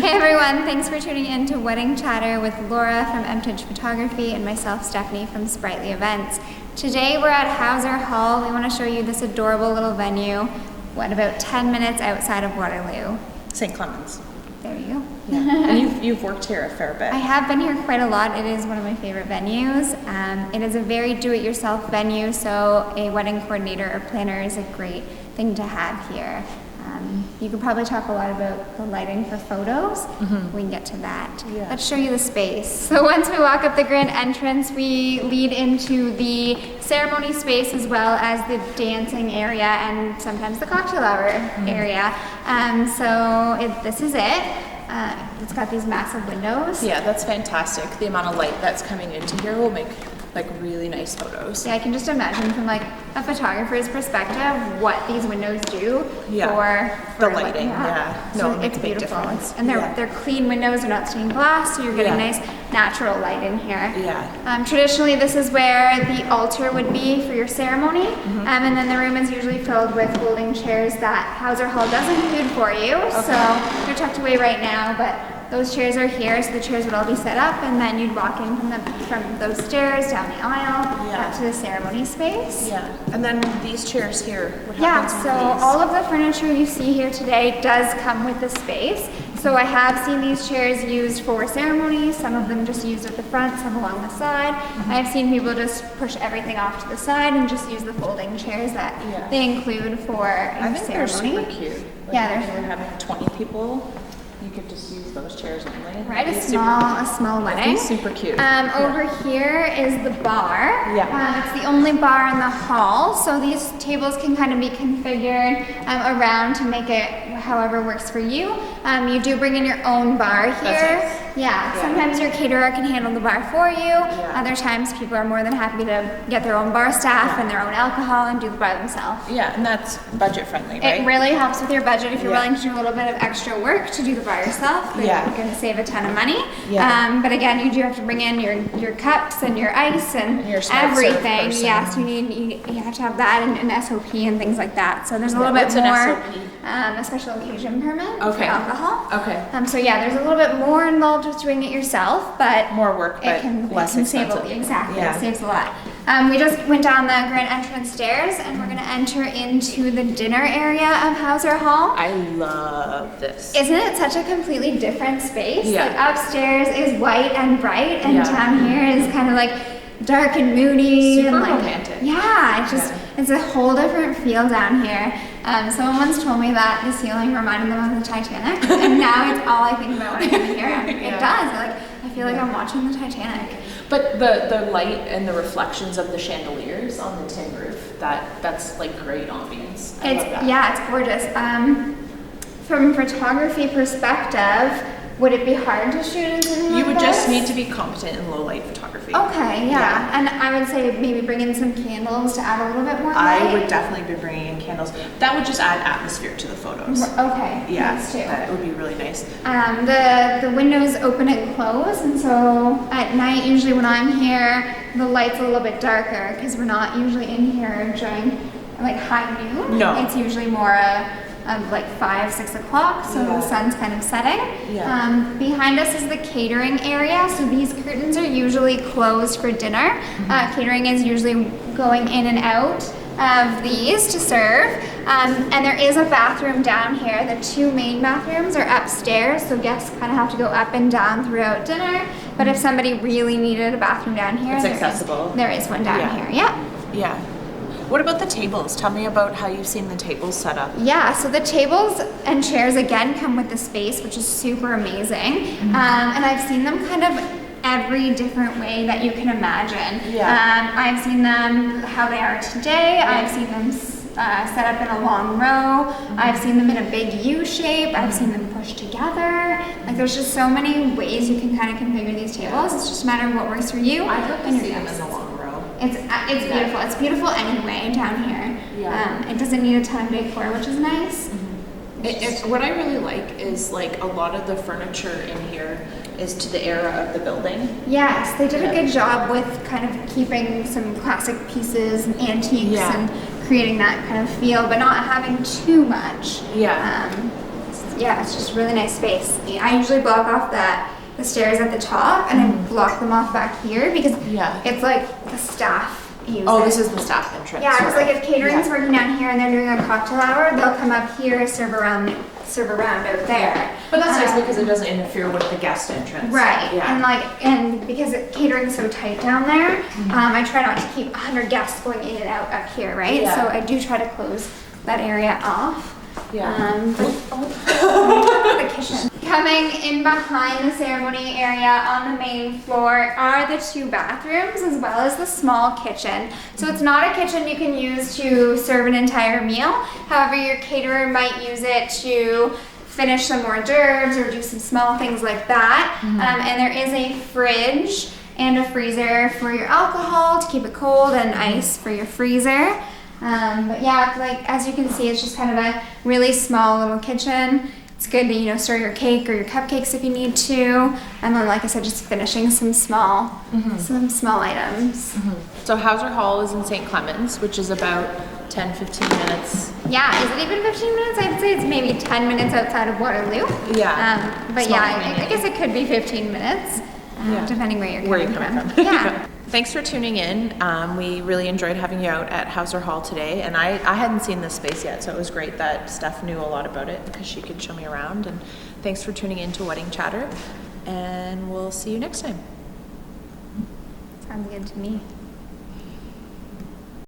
Hey everyone, thanks for tuning in to Wedding Chatter with Laura from Emptage Photography and myself, Stephanie from Sprightly Events. Today we're at Hauser Hall. We want to show you this adorable little venue, about 10 minutes outside of Waterloo. St. Clements. There you go. Yeah. And you've worked here a fair bit. I have been here quite a lot. It is one of my favorite venues. It is a very do-it-yourself venue, so a wedding coordinator or planner is a great thing to have here. You could probably talk a lot about the lighting for photos. We can get to that. Yeah. Let's show you the space. So once we walk up the grand entrance, we lead into the ceremony space as well as the dancing area and sometimes the cocktail hour area. This is it. It's got these massive windows. Yeah, that's fantastic. The amount of light that's coming into here will make like really nice photos. Yeah, I can just imagine from like a photographer's perspective what these windows do for the lighting. So No, it's a big beautiful. difference. And they're clean windows, they're not stained glass, so you're getting nice natural light in here. Yeah. Traditionally, this is where the altar would be for your ceremony, and then the room is usually filled with folding chairs that Hauser Hall does include for you. Okay. So they're tucked away right now, but those chairs are here, so the chairs would all be set up, and then you'd walk in from those stairs down the aisle up to the ceremony space. Yeah. And then these chairs here. What Yeah, happens so with these? all of the furniture you see here today does come with the space. So I have seen these chairs used for ceremonies, some of them just used at the front, some along the side. I've seen people just push everything off to the side and just use the folding chairs that they include for I think ceremony. they're super cute. Like when we're having 20 people, you could just use those chairs only. Right, a small wedding. Super cute. Over here is the bar. Yeah. It's the only bar in the hall, so these tables can kind of be configured around to make it however works for you. You do bring in your own bar here. That's nice. Yeah, sometimes your caterer can handle the bar for you. Other times people are more than happy to get their own bar staff and their own alcohol and do the bar themselves. Yeah, and that's budget friendly, right? It really helps with your budget if you're willing to do a little bit of extra work to do the bar yourself. You're going to save a ton of money. But again, you do have to bring in your cups and your ice and your smart everything. serve Yes, you have to have that and an SOP and things like that. So there's a little bit more. A special occasion permit for alcohol. Okay. So yeah, there's a little bit more involved with doing it yourself, but more work, but less expensive. Exactly, it saves a lot. We just went down the grand entrance stairs, and we're going to enter into the dinner area of Hauser Hall. I love this. Isn't it such a completely different space? Yeah. Like upstairs is white and bright, and down here is kind of like dark and moody. Super and like, romantic. Yeah, it's a whole different feel down here. Someone once told me that the ceiling reminded them of the Titanic, and now it's all I think about when I come here. It does. I feel like I'm watching the Titanic. But the light and the reflections of the chandeliers on the tin roof, that's like great ambience. I love that. Yeah, it's gorgeous. From a photography perspective, would it be hard to shoot in something like this? You would just need to be competent in low light photography. Okay, yeah. And I would say maybe bring in some candles to add a little bit more light. I would definitely be bringing in candles. That would just add atmosphere to the photos. Okay, Yeah, nice too. that would be really nice. The windows open and close, and so at night, usually when I'm here, the light's a little bit darker because we're not usually in here during like high noon. No. It's usually more of like 5, 6 o'clock, so the sun's kind of setting. Behind us is the catering area, so these curtains are usually closed for dinner. Catering is usually going in and out of these to serve. And there is a bathroom down here. The 2 main bathrooms are upstairs, so guests kind of have to go up and down throughout dinner. But if somebody really needed a bathroom down here, It's accessible. There is one down here, Yeah. What about the tables? Tell me about how you've seen the tables set up. Yeah, so the tables and chairs again come with the space, which is super amazing. And I've seen them kind of every different way that you can imagine. I've seen them how they are today. I've seen them set up in a long row. I've seen them in a big U shape. I've seen them pushed together. Like there's just so many ways you can kind of configure these tables. It's just a matter of what works for you. I'd love to see them in a long row. It's beautiful. It's beautiful anyway down here. It doesn't need a ton of decor, which is nice. What I really like is like a lot of the furniture in here is to the era of the building. Yes, they did a good job with kind of keeping some classic pieces and antiques and creating that kind of feel, but not having too much. yeah, it's just really nice space. I usually block off the stairs at the top, and I block them off back here because it's like the staff use it. This is the staff entrance. Yeah, because like if catering's working down here and they're doing a cocktail hour, they'll come up here, serve around out there. But that's nice because it doesn't interfere with the guest entrance. Right. Yeah. And because catering's so tight down there, I try not to keep 100 guests going in and out up here, right? Yeah. So I do try to close that area off. Yeah. The kitchen. Coming in behind the ceremony area on the main floor are the 2 bathrooms as well as the small kitchen. So it's not a kitchen you can use to serve an entire meal. However, your caterer might use it to finish some hors d'oeuvres or do some small things like that. And there is a fridge and a freezer for your alcohol to keep it cold and ice for your freezer. But yeah, like as you can see, it's just kind of a really small little kitchen. It's good to, store your cake or your cupcakes if you need to. And then, like I said, just finishing some small items. So Hauser Hall is in St. Clements, which is about 10-15 minutes. Yeah, is it even 15 minutes? I'd say it's maybe 10 minutes outside of Waterloo. Yeah. But Small yeah, I guess it could be 15 minutes, depending where you're coming from. Yeah. Thanks for tuning in. We really enjoyed having you out at Hauser Hall today, and I hadn't seen this space yet, so it was great that Steph knew a lot about it because she could show me around. And thanks for tuning in to Wedding Chatter, and we'll see you next time. Sounds good to me.